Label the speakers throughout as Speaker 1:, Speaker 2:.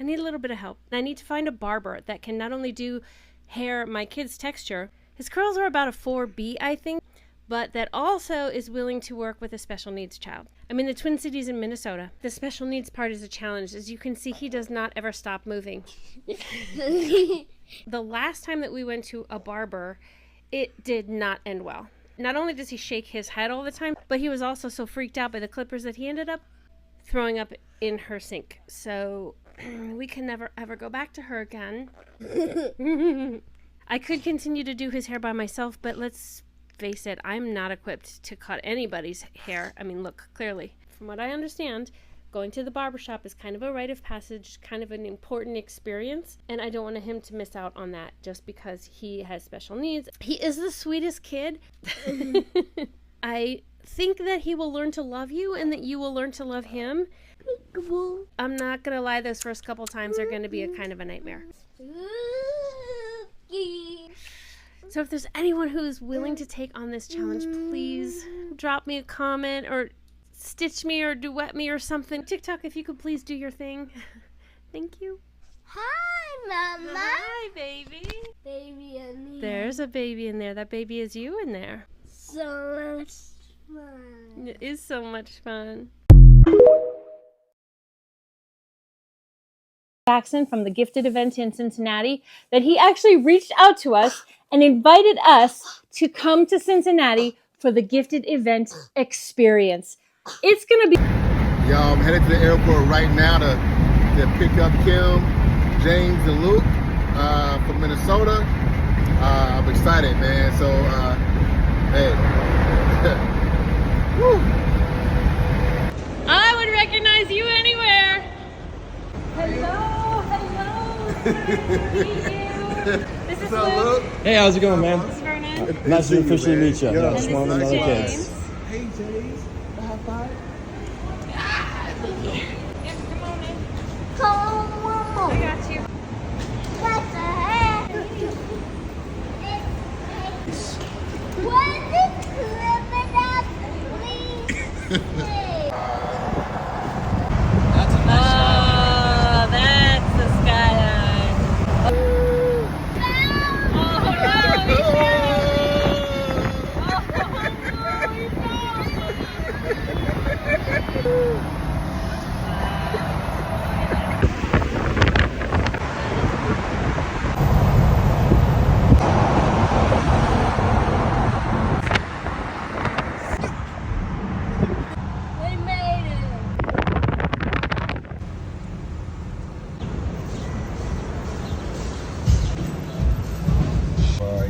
Speaker 1: need a little bit of help. And I need to find a barber that can not only do hair my kid's texture, his curls are about a 4B, I think, but that also is willing to work with a special needs child. I'm in the Twin Cities in Minnesota. The special needs part is a challenge. As you can see, he does not ever stop moving. The last time that we went to a barber, it did not end well. Not only does he shake his head all the time, but he was also so freaked out by the clippers that he ended up throwing up in her sink. So we can never ever go back to her again. I could continue to do his hair by myself, but let's face it, I'm not equipped to cut anybody's hair. I mean, look, clearly, from what I understand, going to the barbershop is kind of a rite of passage, kind of an important experience, and I don't want him to miss out on that just because he has special needs. He is the sweetest kid. I think that he will learn to love you and that you will learn to love him. I'm not gonna lie, those first couple times are gonna be a kind of a nightmare. So if there's anyone who is willing to take on this challenge, please drop me a comment or stitch me or duet me or something. TikTok, if you could please do your thing. Thank you.
Speaker 2: Hi, Mama.
Speaker 1: Hi, baby.
Speaker 2: Baby in there.
Speaker 1: There's a baby in there. That baby is you in there.
Speaker 2: So much fun.
Speaker 1: It is so much fun. Jackson from the Gifted event in Cincinnati, that he actually reached out to us and invited us to come to Cincinnati for the Gifted event experience. It's gonna be...
Speaker 3: Yo, I'm headed to the airport right now to pick up Kim, James, and Luke from Minnesota. I'm excited, man. So, hey. Woo.
Speaker 1: I would recognize you anywhere. Hello. This is Luke.
Speaker 4: Hey, how's it going, man?
Speaker 1: This is Vernon.
Speaker 4: Nice to officially meet you.
Speaker 3: Yo.
Speaker 4: Just one of the other
Speaker 1: James.
Speaker 4: kids.
Speaker 3: Hey, James. High five.
Speaker 2: Come on.
Speaker 1: I got you.
Speaker 2: What the heck? What is clipping up, please?
Speaker 1: Oh, that's the skyline. Oh, no, he
Speaker 2: We made it.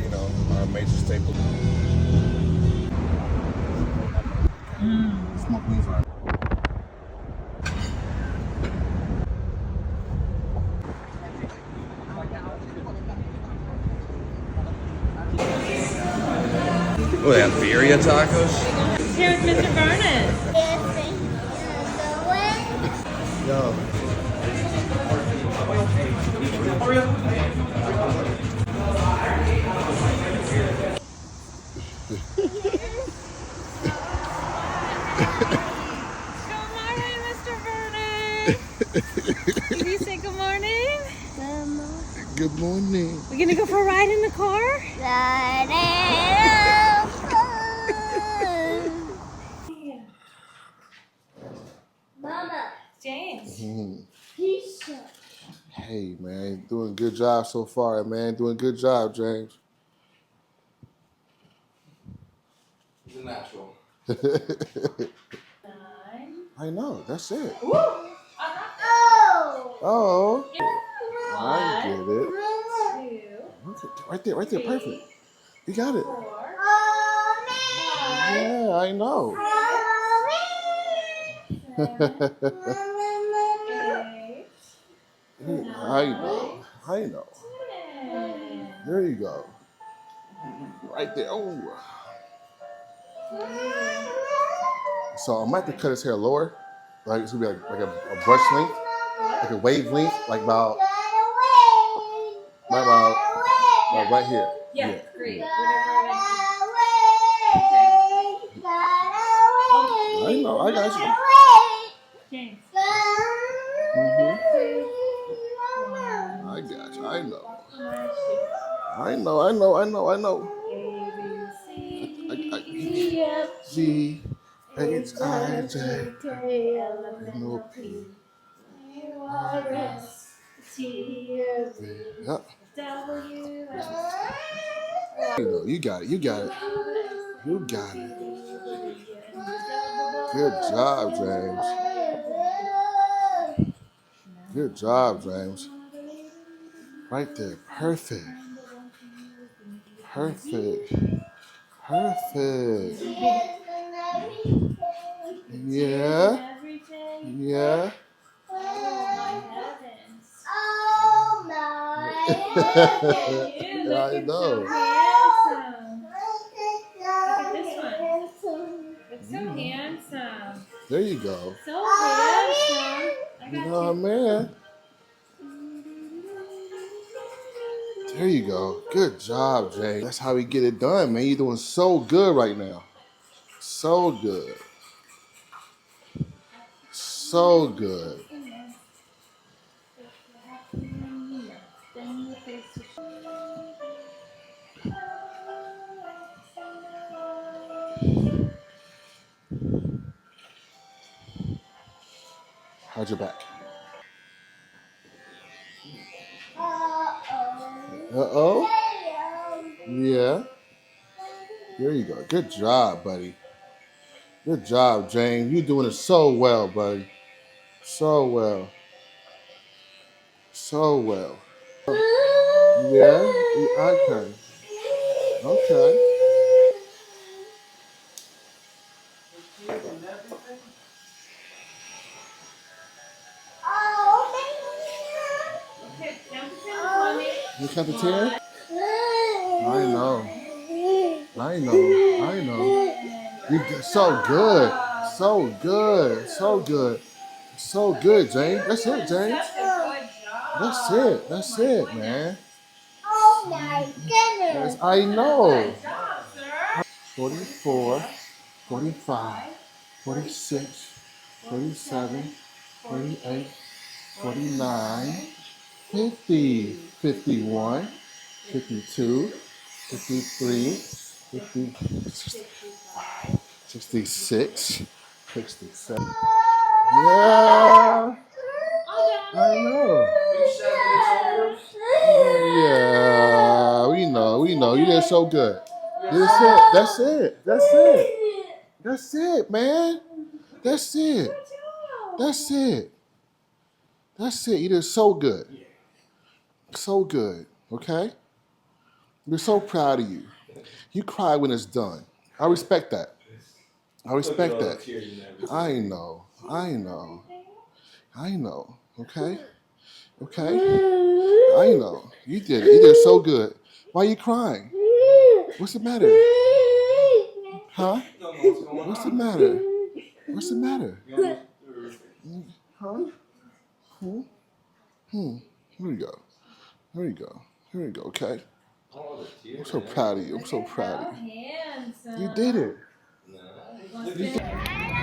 Speaker 3: You know, our major staple. Smoked wings are.
Speaker 4: Oh, they have birria tacos?
Speaker 1: Here with Mr. Vernon.
Speaker 3: Yo.
Speaker 1: Good morning, Mr. Vernon. Did you say good morning?
Speaker 3: Good morning.
Speaker 1: We're gonna go for a ride in the car?
Speaker 2: Mama,
Speaker 1: James.
Speaker 2: pizza.
Speaker 3: Hey, man, doing a good job so far, man. Doing a good job, James.
Speaker 4: He's a natural.
Speaker 1: 9.
Speaker 3: I know, that's it.
Speaker 2: Oh.
Speaker 3: Oh, I
Speaker 1: 1,
Speaker 3: get it.
Speaker 1: 2,
Speaker 3: Right there, perfect. You got it.
Speaker 1: 4,
Speaker 3: Yeah, I know.
Speaker 1: 8,
Speaker 3: I know.
Speaker 1: 10.
Speaker 3: There you go. Right there. Oh. So I'm about to cut his hair lower. Like it's gonna be like a brush length, like a wave length, like about right here.
Speaker 1: Yeah, great.
Speaker 3: I know. I got you.
Speaker 1: James.
Speaker 3: Mm-hmm. I know. I know, I know, I know, I know. G, H, I, J, no P, R, S, T, V. Yep. You got it, you got it. You got it. Good job, James. Good job, James. Right there. Perfect. Perfect. Perfect. Yeah. Yeah.
Speaker 2: Oh my
Speaker 3: I know.
Speaker 1: Look at this one. It's so handsome.
Speaker 3: There you go.
Speaker 1: So handsome.
Speaker 3: Oh, man. There you go. Good job, Jay. That's how we get it done, man. You're doing so good right now. So good. So good. How's your back? Uh-oh. Yeah. There you go. Good job, buddy. Good job, James. You're doing it so well, buddy. So well. So well. Yeah? Okay. Okay. You count to 10? I know. I know. I know. You did so good. So good. So good. So good, James. That's it, James. That's it. That's it, man.
Speaker 2: Oh my goodness.
Speaker 3: I know. 44, 45, 46, 47, 48, 49, 50, 51, 52, 53, 55, 66, 67. Yeah. I know. Yeah, we know. You did so good. That's it. That's it. That's it, man. That's it. That's it. That's it. You did so good. So good. Okay? We're so proud of you. You cry when it's done. I respect that. I respect that. I know. I know. I know. Okay? Okay? I know. You did it. You did so good. Why are you crying? What's the matter? Huh? What's the matter? What's the matter? Huh? Here we go. Here we go. Here we go, okay? I'm so proud of you. I'm so proud of you. You did it.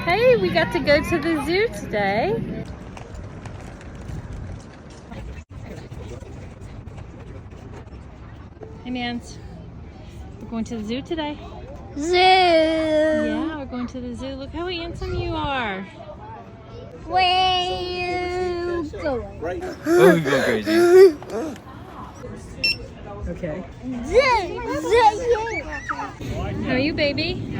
Speaker 1: Hey, we got to go to the zoo today. Hey, Mans. We're going to the zoo today.
Speaker 2: Zoo.
Speaker 1: Yeah, we're going to the zoo. Look how handsome you are.
Speaker 2: Where you going?
Speaker 4: Oh, you go crazy.
Speaker 1: Okay.
Speaker 2: Zoo.
Speaker 1: How are you, baby?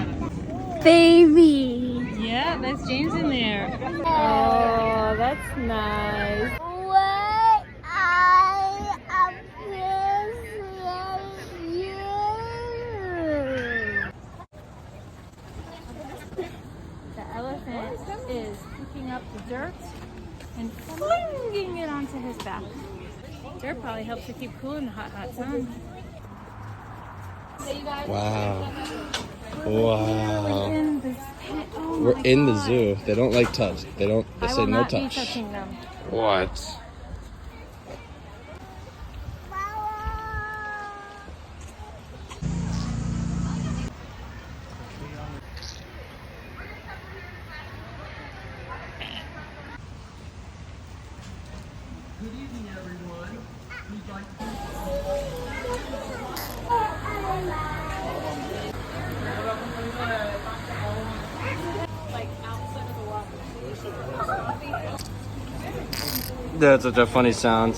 Speaker 2: Baby.
Speaker 1: Yeah, that's James in there. Oh, that's nice.
Speaker 2: What I appreciate you.
Speaker 1: The elephant is picking up the dirt and flinging it onto his back. Dirt probably helps to keep cool in the hot, hot sun.
Speaker 4: Wow. Wow.
Speaker 1: In this pen. Oh
Speaker 4: We're
Speaker 1: my
Speaker 4: in the
Speaker 1: God.
Speaker 4: zoo. They don't like touch. They
Speaker 1: I
Speaker 4: say
Speaker 1: will
Speaker 4: no
Speaker 1: not be
Speaker 4: touch.
Speaker 1: touching them.
Speaker 4: What?
Speaker 5: Good evening, everyone.
Speaker 4: That's such a funny sound.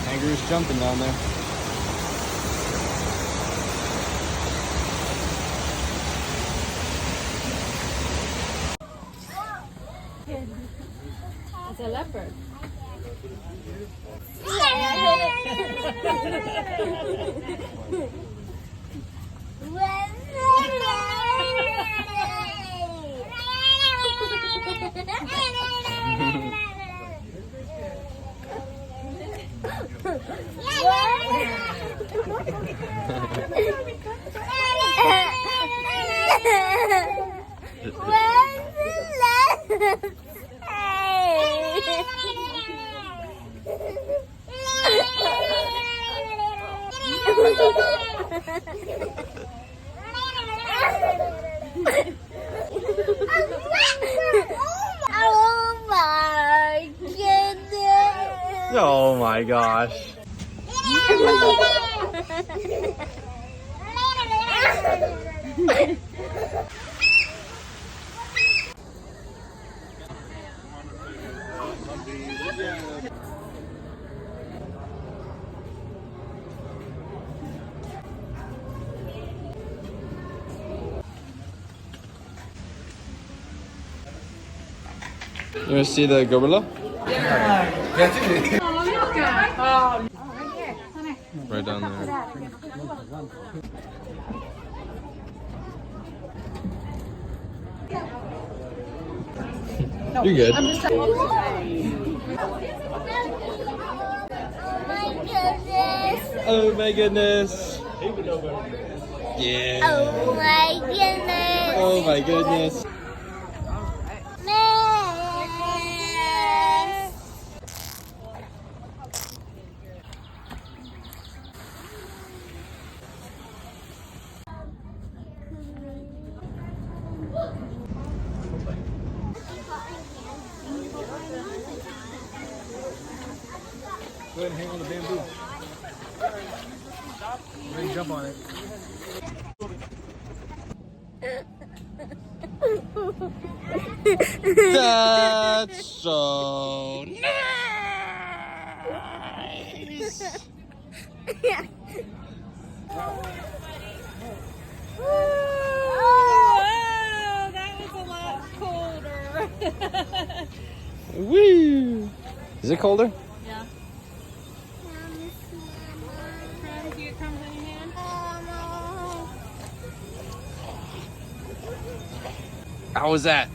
Speaker 4: Kangaroo's jumping down there.
Speaker 1: It's a leopard.
Speaker 2: Oh my goodness!
Speaker 4: Oh my gosh. You want to see the gorilla? Right down there. You're good.
Speaker 2: Oh my goodness!
Speaker 4: Oh my goodness. Yeah.
Speaker 2: Oh my goodness!
Speaker 4: Oh my goodness.
Speaker 3: Go ahead and hang on the bamboo. Go ahead and jump on it.
Speaker 4: That's so nice.
Speaker 1: Oh, that was a lot colder.
Speaker 4: Woo! Is it colder?
Speaker 1: Yeah. Trying to get crumbs in your hand.
Speaker 4: How was that?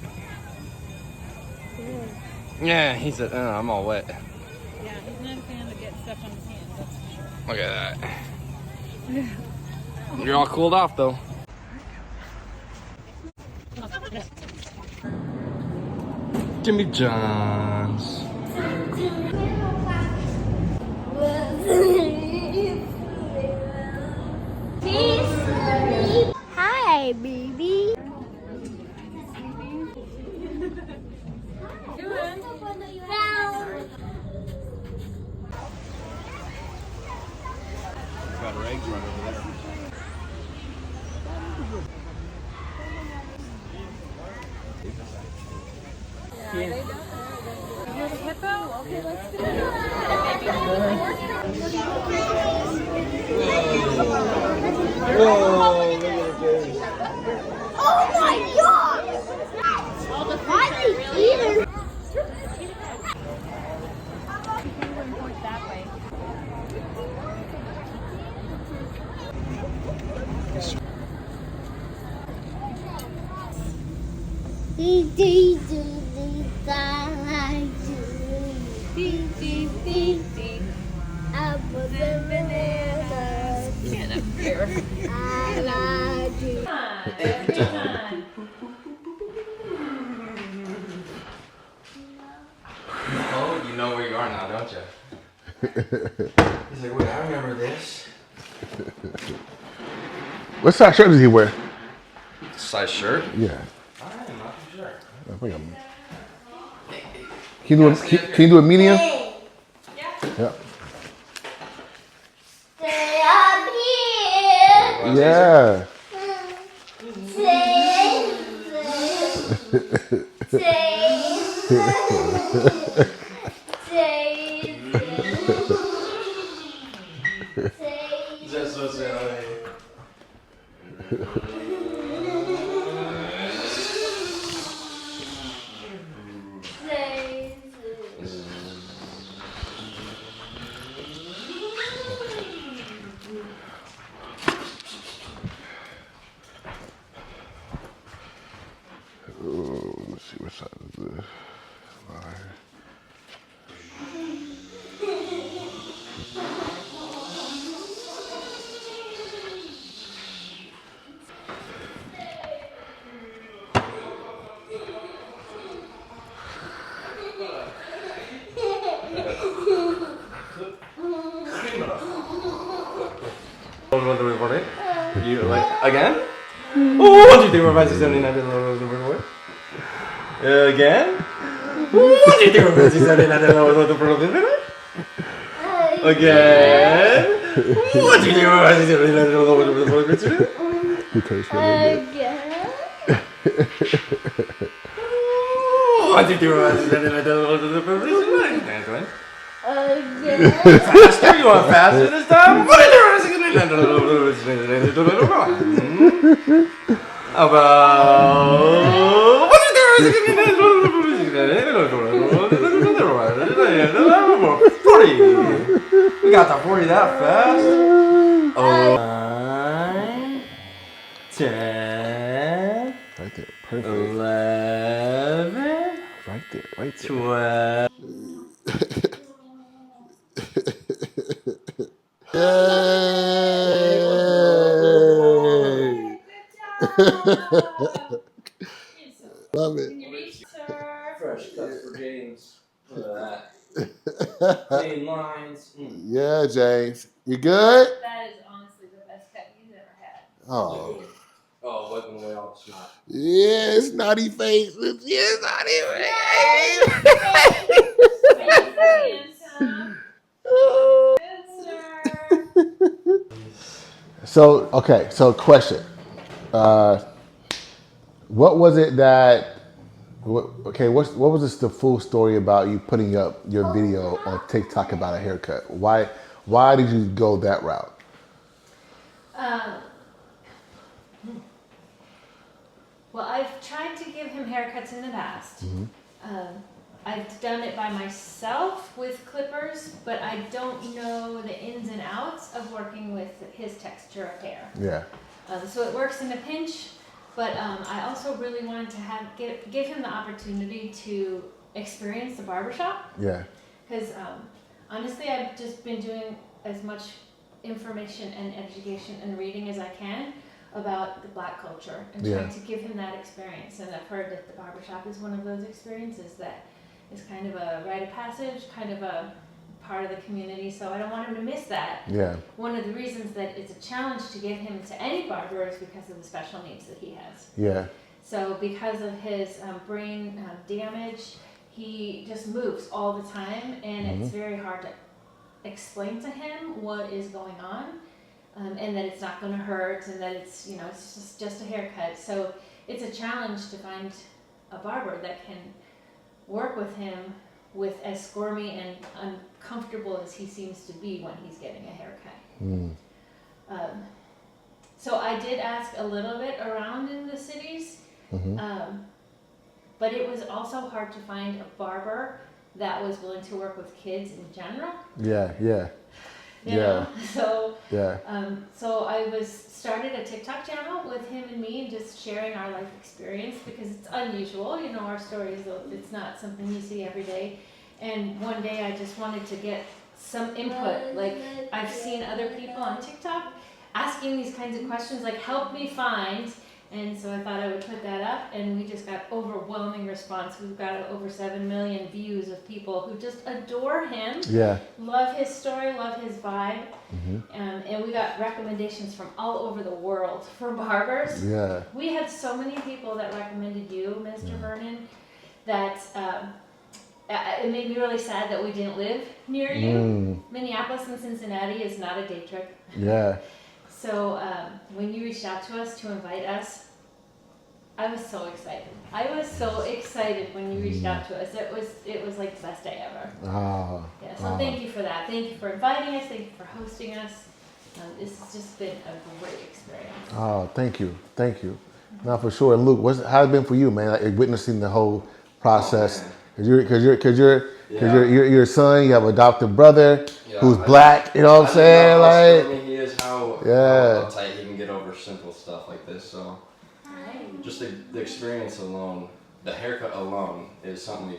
Speaker 4: Yeah, he said, I'm all wet.
Speaker 1: Yeah, he's not a fan of getting stuff on his hands, that's for sure.
Speaker 4: Look at that. You're all cooled off, though. Jimmy John's.
Speaker 2: Hi, baby.
Speaker 4: Got her eggs right over there.
Speaker 1: You're the hippo? Okay, let's do it.
Speaker 4: Whoa, look at this.
Speaker 2: Oh my god! Why are they eating?
Speaker 1: That way.
Speaker 2: I put the banana.
Speaker 1: Get up here.
Speaker 2: I like you.
Speaker 4: Oh, you know where you are now, don't you? He's like, wait, I remember this.
Speaker 3: What size shirt does he wear?
Speaker 4: Size shirt?
Speaker 3: Yeah.
Speaker 4: I'm not too sure.
Speaker 3: I think I'm... Can you do a medium?
Speaker 2: Hey,
Speaker 3: Yeah.
Speaker 2: stay up here.
Speaker 3: Yeah.
Speaker 4: Just so silly.
Speaker 3: Oh, let's see what size is this.
Speaker 4: You like again? Oh, 1, 2, 3, 4, 5, 6, 7, 8, 9, 10, 11, 12, 13, 14. Again? 1, 2, 3, 4, 5, 6, 7, 8, 9, 10, 11, 12, 13, 14. Again? 1, 2, 3, 4, 5, 6, 7, 8, 9, 10, 11, 12, 13, 14.
Speaker 2: Again.
Speaker 4: 1, 2, 3, 4, 5, 6, 7, 8, 9, 10, 11, 12, 13, 14.
Speaker 2: Again.
Speaker 4: Faster? You want faster this time? 1, 2, 3, 4, 5, 6, 7, 8, 9, 10, 11, 12, 13, 14. About 1, 2, 3, 4, 6, 7, 8, 9, 10, 11, 12, 13, 14. 40. We got to 40 that fast. 9, 10,
Speaker 3: Right there. Perfect.
Speaker 4: 11,
Speaker 3: Right there. Right there.
Speaker 4: 12.
Speaker 3: Yay! Love it.
Speaker 4: Fresh cuts for James. Look at that. Clean lines.
Speaker 3: Yeah, James. You good?
Speaker 1: That is honestly the best cut you've ever had.
Speaker 3: Oh.
Speaker 4: Oh, wiping away all the snot.
Speaker 3: Yeah, snotty face. Yeah, snotty face. So question. What was it that? What was this the full story about you putting up your video on TikTok about a haircut? Why did you go that route?
Speaker 1: Well, I've tried to give him haircuts in the past. I've done it by myself with clippers, but I don't know the ins and outs of working with his texture of hair.
Speaker 3: Yeah.
Speaker 1: So it works in a pinch, but I also really wanted to give him the opportunity to experience the barbershop.
Speaker 3: Yeah.
Speaker 1: Because honestly, I've just been doing as much information and education and reading as I can about the Black culture and trying to give him that experience. And I've heard that the barbershop is one of those experiences that is kind of a rite of passage, kind of a part of the community. So I don't want him to miss that.
Speaker 3: Yeah.
Speaker 1: One of the reasons that it's a challenge to get him to any barber is because of the special needs that he has.
Speaker 3: Yeah.
Speaker 1: So because of his brain damage, he just moves all the time, and it's very hard to explain to him what is going on, and that it's not going to hurt, and that it's it's just a haircut. So it's a challenge to find a barber that can work with him with as squirmy and uncomfortable as he seems to be when he's getting a haircut. So I did ask a little bit around in the cities, but it was also hard to find a barber that was willing to work with kids in general.
Speaker 3: Yeah. Yeah.
Speaker 1: You know? So
Speaker 3: Yeah.
Speaker 1: so I started a TikTok channel with him and me, and just sharing our life experience, because it's unusual, our stories, it's not something you see every day. And one day I just wanted to get some input. Like, I've seen other people on TikTok asking these kinds of questions, like, help me find And so I thought I would put that up, and we just got overwhelming response. We've got over 7 million views of people who just adore him, love his story, love his vibe. And we got recommendations from all over the world for barbers. We had so many people that recommended you, Mr. Vernon, that it made me really sad that we didn't live near you. Minneapolis and Cincinnati is not a day trip. So when you reached out to us to invite us, I was so excited. I was so excited when you reached out to us. It was like the best day ever. So thank you for that. Thank you for inviting us. Thank you for hosting us. This has just been a great experience.
Speaker 3: Thank you. Now for sure. And Luke, how's it been for you, man? Like, witnessing the whole process. Because you're your son. You have an adopted brother who's black. You know what I'm saying?
Speaker 4: Like, he is how uptight he can get over simple stuff like this. So, just the experience alone, the haircut alone, is something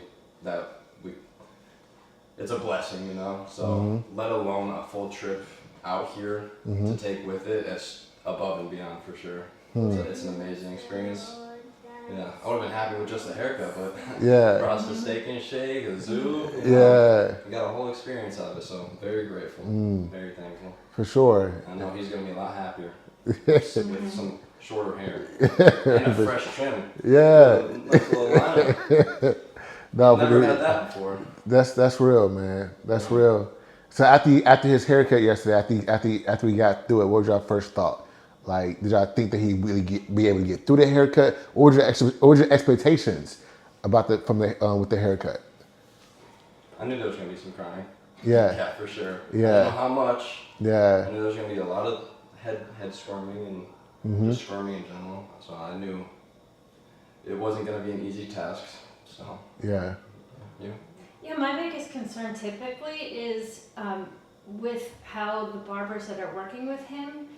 Speaker 4: it's a blessing, you know. So, let alone a full trip out here to take with it, it's above and beyond for sure. It's an amazing experience. Yeah, I would have been happy with just a haircut, but across the steak and shake, a zoo, we got a whole experience out of it, so I'm very grateful, very thankful.
Speaker 3: For sure.
Speaker 4: I know he's going to be a lot happier with some shorter hair and a fresh trim. Nice little lineup. Never had that before.
Speaker 3: That's real, man. That's real. So after his haircut yesterday, after we got through it, what was your first thought? Like, did y'all think that he'd really be able to get through the haircut? What were your expectations about with the haircut?
Speaker 4: I knew there was going to be some crying.
Speaker 3: Yeah,
Speaker 4: for sure.
Speaker 3: Yeah.
Speaker 4: I don't know how much.
Speaker 3: I
Speaker 4: knew there was going to be a lot of head squirming and just squirming in general. So I knew it wasn't going to be an easy task. So
Speaker 3: yeah.
Speaker 1: Yeah, my biggest concern typically is with how the barbers that are working with him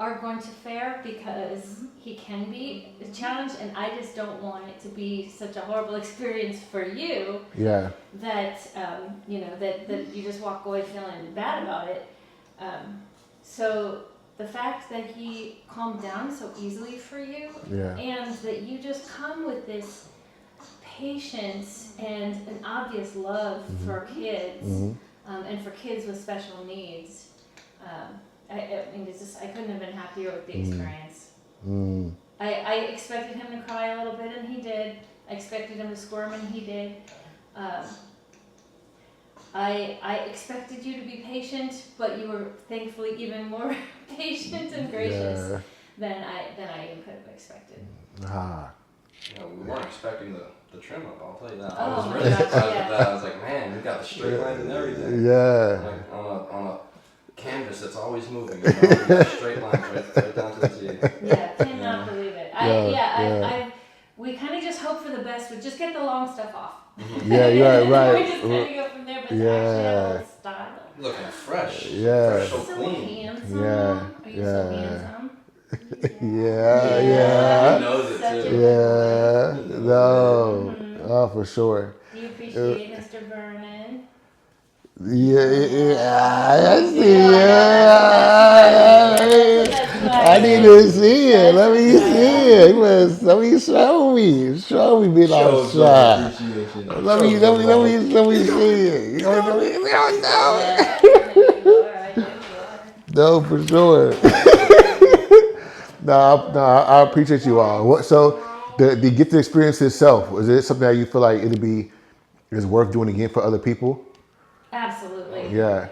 Speaker 1: are going to fare, because he can be a challenge, and I just don't want it to be such a horrible experience for you. That that you just walk away feeling bad about it. So the fact that he calmed down so easily for you, and that you just come with this patience and an obvious love for kids, and for kids with special needs. I mean, I couldn't have been happier with the experience. I expected him to cry a little bit, and he did. I expected him to squirm, and he did. I expected you to be patient, but you were thankfully even more patient and gracious than I even could have expected.
Speaker 4: We weren't expecting the trim up, I'll tell you that. I was really surprised with that. I was like, man, we got the straight lines and everything. Like on a canvas that's always moving. You know? We got straight lines right down to the T.
Speaker 1: Cannot believe it. We kind of just hope for the best. We just get the long stuff off.
Speaker 3: Right.
Speaker 1: We just kind of go from there, but to actually have a little style.
Speaker 4: Looking fresh. Fresh, so
Speaker 1: So
Speaker 4: clean.
Speaker 1: handsome. Are you so handsome?
Speaker 4: He knows it too.
Speaker 3: Oh, for sure.
Speaker 1: Do you appreciate Mr. Vernon?
Speaker 3: I see it. I need to see it. Let me see it. Let me show me. Show me being outside. Let me see it. No, for sure. No, I appreciate you all. So, the gift experience itself, is it something that you feel like is worth doing again for other people?
Speaker 1: Absolutely.
Speaker 3: Yeah,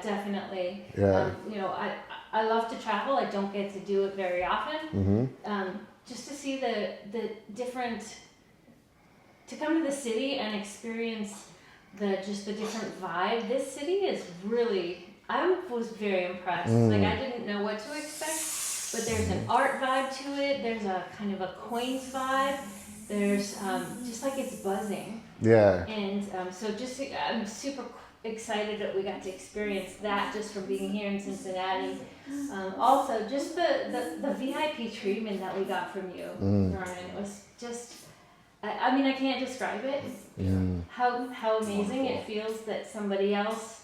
Speaker 1: definitely.
Speaker 3: Yeah.
Speaker 1: I love to travel. I don't get to do it very often. Just to see the different, to come to the city and experience the different vibe. This city is really, I was very impressed. Like, I didn't know what to expect, but there's an art vibe to it. There's a kind of a Queens vibe. There's just like it's buzzing.
Speaker 3: Yeah.
Speaker 1: And so I'm super excited that we got to experience that just from being here in Cincinnati. Also, just the VIP treatment that we got from you, Vernon, was just, I mean, I can't describe it. How amazing it feels that somebody else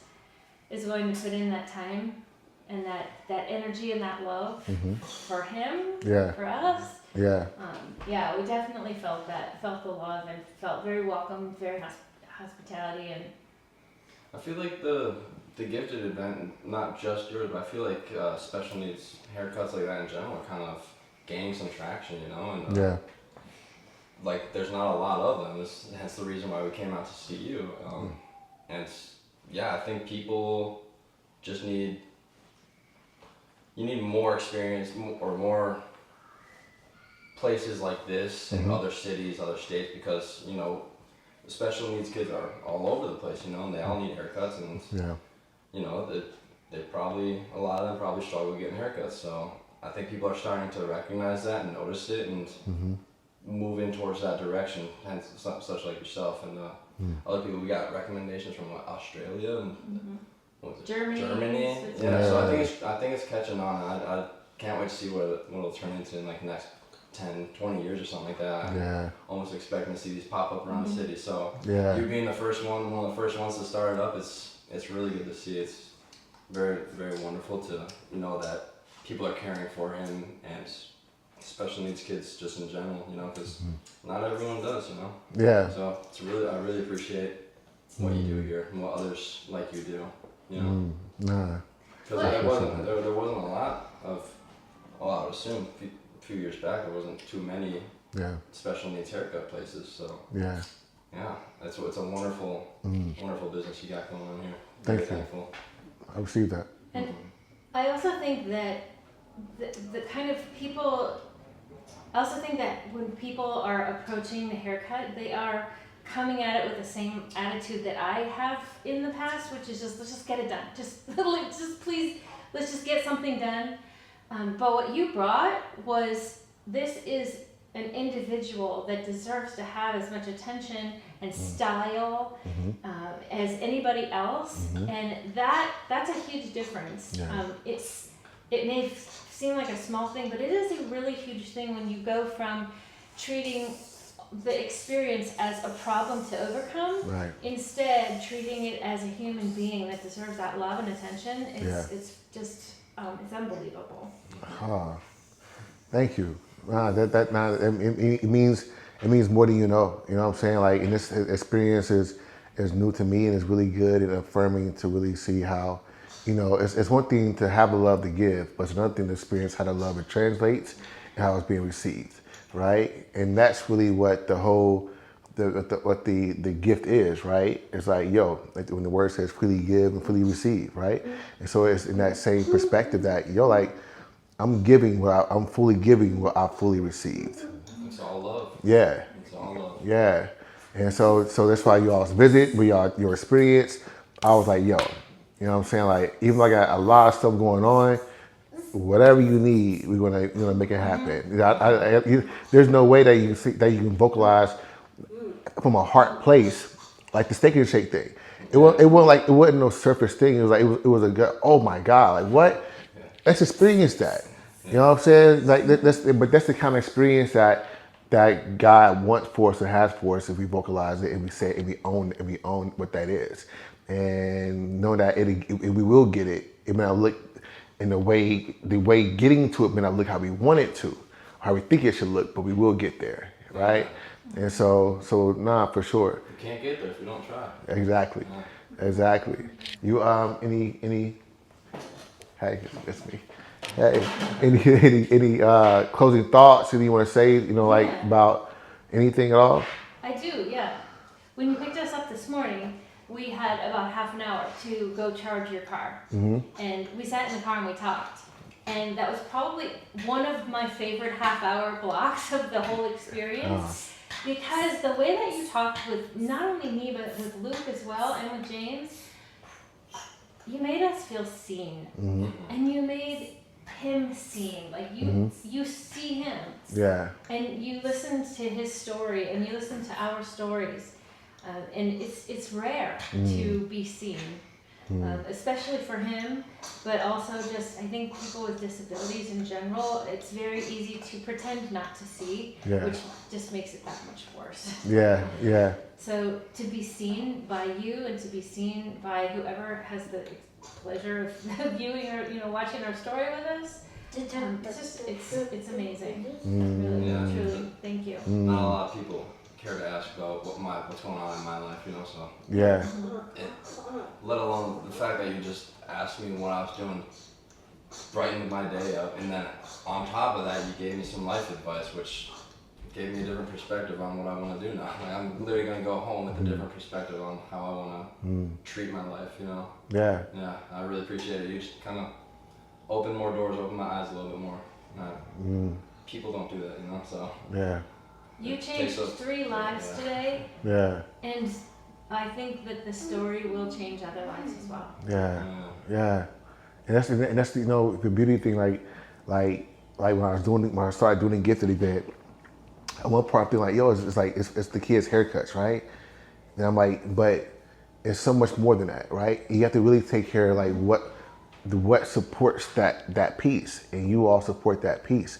Speaker 1: is going to put in that time and that energy and that love for him, for us.
Speaker 3: Yeah.
Speaker 1: Yeah, we definitely felt the love, and felt very welcome, very hospitality, and
Speaker 4: I feel like the gifted event, not just yours, but I feel like special needs haircuts like that in general are kind of gaining some traction, you know, and
Speaker 3: Yeah.
Speaker 4: like there's not a lot of them. Hence the reason why we came out to see you. And yeah, I think people just need more experience or more places like this in other cities, other states, because you know the special needs kids are all over the place, you know, and they all need haircuts, and
Speaker 3: Yeah.
Speaker 4: you know they probably, a lot of them probably struggle getting haircuts. So I think people are starting to recognize that and notice it and move in towards that direction. Hence such like yourself and other people. We got recommendations from Australia and what was it? Germany. Yeah. So I think it's catching on. I can't wait to see what it'll turn into in like the next 10, 20 years or something like that.
Speaker 3: Yeah.
Speaker 4: I'm almost expecting to see these pop up around the city. So
Speaker 3: Yeah.
Speaker 4: you being the first one of the first ones to start it up, it's really good to see. It's very, very wonderful to know that people are caring for him and special needs kids just in general, you know, because not everyone does, you know.
Speaker 3: Yeah.
Speaker 4: So I really appreciate what you do here and what others like you do, you know.
Speaker 3: Nah.
Speaker 4: Because there wasn't a lot of, well, I would assume a few years back there wasn't too many
Speaker 3: Yeah.
Speaker 4: special needs haircut places. So
Speaker 3: Yeah.
Speaker 4: yeah, it's a wonderful, wonderful business you got going on here.
Speaker 3: Thank
Speaker 4: Very
Speaker 3: you.
Speaker 4: thankful.
Speaker 3: I received that.
Speaker 1: And I also think that the kind of people, I also think that when people are approaching the haircut, they are coming at it with the same attitude that I have in the past, which is just, let's just get it done. Just please, let's just get something done. But what you brought was, this is an individual that deserves to have as much attention and style as anybody else, and that's a huge difference.
Speaker 3: Yeah.
Speaker 1: It may seem like a small thing, but it is a really huge thing when you go from treating the experience as a problem to overcome,
Speaker 3: Right.
Speaker 1: instead treating it as a human being that deserves that love and attention. It's just it's unbelievable.
Speaker 3: Thank you. It means more than you know. You know what I'm saying? Like, and this experience is new to me, and it's really good and affirming to really see how, you know, it's one thing to have the love to give, but it's another thing to experience how the love it translates and how it's being received, right? And that's really what the whole, what the gift is, right? It's like, like when the word says freely give and freely receive, right? And so it's in that same perspective that like, I'm fully giving what I fully received.
Speaker 4: It's all love.
Speaker 3: Yeah.
Speaker 4: It's all love.
Speaker 3: Yeah. And so that's why you all's visit, your experience. I was like, you know what I'm saying? Like, even though I got a lot of stuff going on, whatever you need, we're gonna make it happen. There's no way that you can vocalize from a heart place like the Steak and Shake thing. It wasn't no surface thing. It was like it was a good, oh my God, like what? Let's experience that. You know what I'm saying? Like but that's the kind of experience that God wants for us and has for us if we vocalize it and we say it and we own what that is. And know that we will get it. It may not look in the way getting to it may not look how we want it to, how we think it should look, but we will get there, right? And so for sure.
Speaker 4: You can't get there if you don't try.
Speaker 3: Exactly.
Speaker 4: Yeah.
Speaker 3: Exactly. You any hey, it's me. Hey, any closing thoughts? Anything you want to say? You know, like about anything at all?
Speaker 1: I do, yeah. When you picked us up this morning, we had about half an hour to go charge your car. And we sat in the car and we talked. And that was probably one of my favorite half-hour blocks of the whole experience. Because the way that you talked with not only me, but with Luke as well, and with James, you made us feel seen. And you made him seen. Like, you see him.
Speaker 3: Yeah.
Speaker 1: And you listen to his story, and you listen to our stories. And it's rare to be seen, especially for him, but also just, I think people with disabilities in general, it's very easy to pretend not to see, which just makes it that much worse.
Speaker 3: Yeah, yeah.
Speaker 1: So to be seen by you and to be seen by whoever has the pleasure of viewing or watching our story with us, it's amazing. Really
Speaker 4: what's going on in my life, you know. So
Speaker 3: Yeah.
Speaker 4: let alone the fact that you just asked me what I was doing, brightened my day up, and then on top of that, you gave me some life advice, which gave me a different perspective on what I want to do now. Like, I'm literally gonna go home with a different perspective on how I want to treat my life, you know.
Speaker 3: Yeah.
Speaker 4: Yeah, I really appreciate it. You just kind of open more doors, open my eyes a little bit more. People don't do that, you know. So
Speaker 3: Yeah.
Speaker 1: You changed 3 lives today,
Speaker 3: Yeah.
Speaker 1: and I think that the story will change other lives as well.
Speaker 3: Yeah. Yeah. And that's you know the beauty thing, like when I started doing the gifted event, at one part I'm thinking like, yo, it's the kids' haircuts, right? And I'm like, but it's so much more than that, right? You have to really take care of like what supports that piece, and you all support that piece,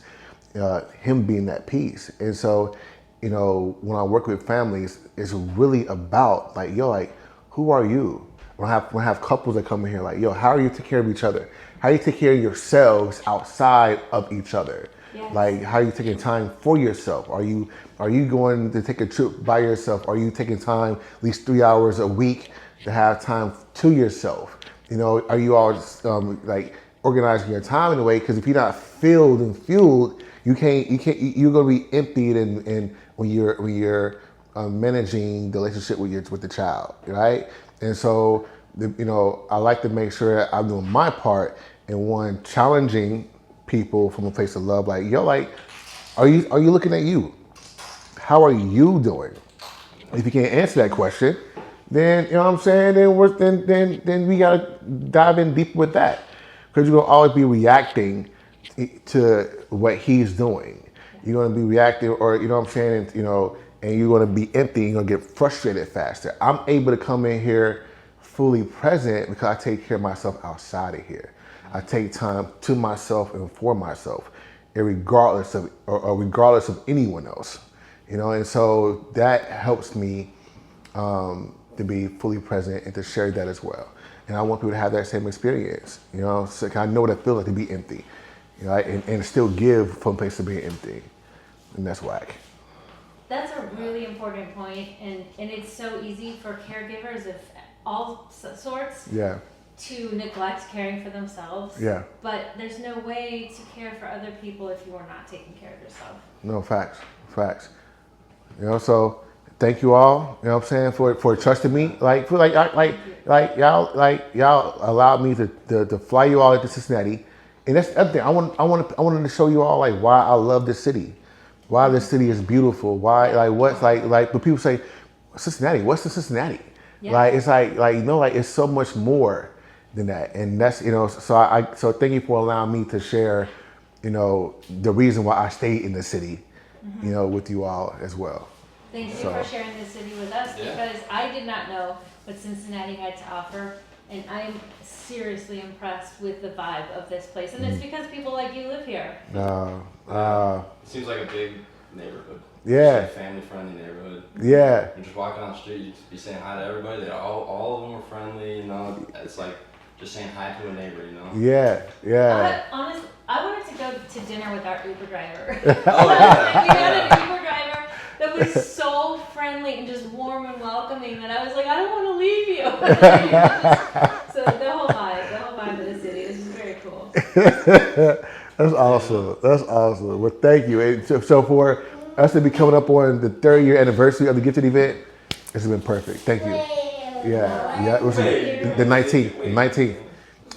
Speaker 3: him being that piece. And so, you know, when I work with families, it's really about like, yo, like, who are you? When I have couples that come in here, like, yo, how are you take care of each other? How do you take care of yourselves outside of each other?
Speaker 1: Yes.
Speaker 3: Like, how are you taking time for yourself? Are you going to take a trip by yourself? Are you taking time at least 3 hours a week to have time to yourself? You know, are you all like organizing your time in a way? Because if you're not filled and fueled, you're gonna be emptied and when you're managing the relationship with the child, right? And so, you know, I like to make sure I'm doing my part in one, challenging people from a place of love. Like, yo, like, are you looking at you? How are you doing? If you can't answer that question, then you know what I'm saying. Then we gotta dive in deep with that, because you're gonna always be reacting to what he's doing. You're gonna be reacting, or you know what I'm saying. You know, and you're gonna be empty. You're gonna get frustrated faster. I'm able to come in here fully present because I take care of myself outside of here. I take time to myself and for myself, regardless of anyone else. You know, and so that helps me to be fully present and to share that as well. And I want people to have that same experience. You know, so I know what it feels like to be empty, you know, and still give from a place of being empty, and that's whack.
Speaker 1: That's a really important point, and it's so easy for caregivers of all sorts
Speaker 3: Yeah.
Speaker 1: to neglect caring for themselves.
Speaker 3: Yeah.
Speaker 1: But there's no way to care for other people if you are not taking care of yourself.
Speaker 3: No, facts. You know, so thank you all. You know what I'm saying, for trusting me. Like y'all allowed me to fly you all into Cincinnati, and that's the other thing. I wanted to show you all like why I love this city, why this city is beautiful, why like what's like. But people say Cincinnati. What's the Cincinnati?
Speaker 1: Yeah.
Speaker 3: Like it's like you know, like it's so much more than that, and that's, you know. So thank you for allowing me to share, you know, the reason why I stayed in the city, you know, with you all as well.
Speaker 1: Thank you for sharing this city with us, because I did not know what Cincinnati had to offer, and I'm seriously impressed with the vibe of this place, and it's because people like you live here.
Speaker 4: It seems like a big neighborhood.
Speaker 3: Yeah.
Speaker 4: It's a family-friendly neighborhood.
Speaker 3: Yeah.
Speaker 4: You're just walking down the street, you just be saying hi to everybody. All of them are friendly, you know. It's like just saying hi to a neighbor, you know.
Speaker 3: Yeah.
Speaker 1: Honestly, I wanted to go to dinner with our Uber driver.
Speaker 4: Oh yeah.
Speaker 1: We had an Uber driver that was so friendly and just warm and welcoming that I was like, I don't want to leave you. So the whole vibe of the city is just very cool.
Speaker 3: That's awesome. Well, thank you. And so for us to be coming up on the 3rd year anniversary of the gifted event, this has been perfect. Thank you. Yeah. It was the 19th.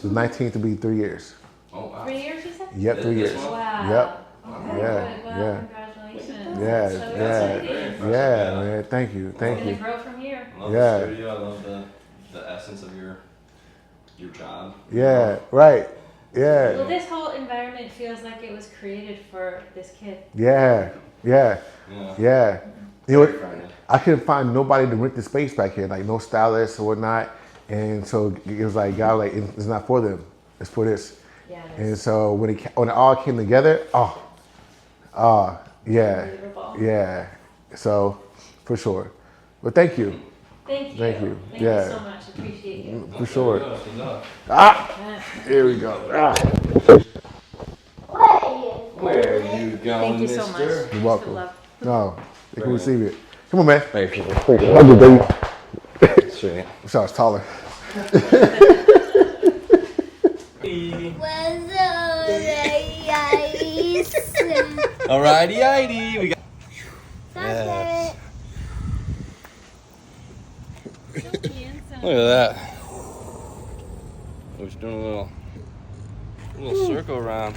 Speaker 3: The 19th to be 3 years.
Speaker 4: Oh wow.
Speaker 1: 3 years, you said?
Speaker 3: Yep, 3 years.
Speaker 1: Wow.
Speaker 3: Yep.
Speaker 1: Okay,
Speaker 3: Yeah.
Speaker 1: good. Well, congratulations.
Speaker 3: Yeah.
Speaker 1: So exciting.
Speaker 3: Yeah, man. Thank you.
Speaker 1: It's gonna grow from here.
Speaker 4: I love the studio. I love the essence of your job.
Speaker 3: Yeah. Right. Yeah.
Speaker 1: Well, this whole environment feels like it was created for this kid.
Speaker 3: Yeah. You know what?
Speaker 4: Friendly.
Speaker 3: I couldn't find nobody to rent the space back here, like no stylists or whatnot. And so it was like, God, like, it's not for them, it's for this.
Speaker 1: Yeah, it
Speaker 3: And
Speaker 1: is.
Speaker 3: so when it all came together,
Speaker 1: Unbelievable.
Speaker 3: yeah. So for sure. But thank you.
Speaker 1: Thank you.
Speaker 3: Thank you.
Speaker 1: Thank
Speaker 3: Yeah.
Speaker 1: you so much. Appreciate you.
Speaker 3: For sure.
Speaker 1: Yeah.
Speaker 3: Here we go.
Speaker 4: Where are you going,
Speaker 1: Thank you so much.
Speaker 4: mister?
Speaker 3: You're welcome.
Speaker 1: Love.
Speaker 3: No, they can receive it. Come on, man.
Speaker 4: Thank you.
Speaker 3: Hug you, baby.
Speaker 4: Sweet.
Speaker 3: Wish I was taller.
Speaker 4: Alrighty, we got.
Speaker 2: Yes.
Speaker 4: Look at that. We're just doing a little circle around.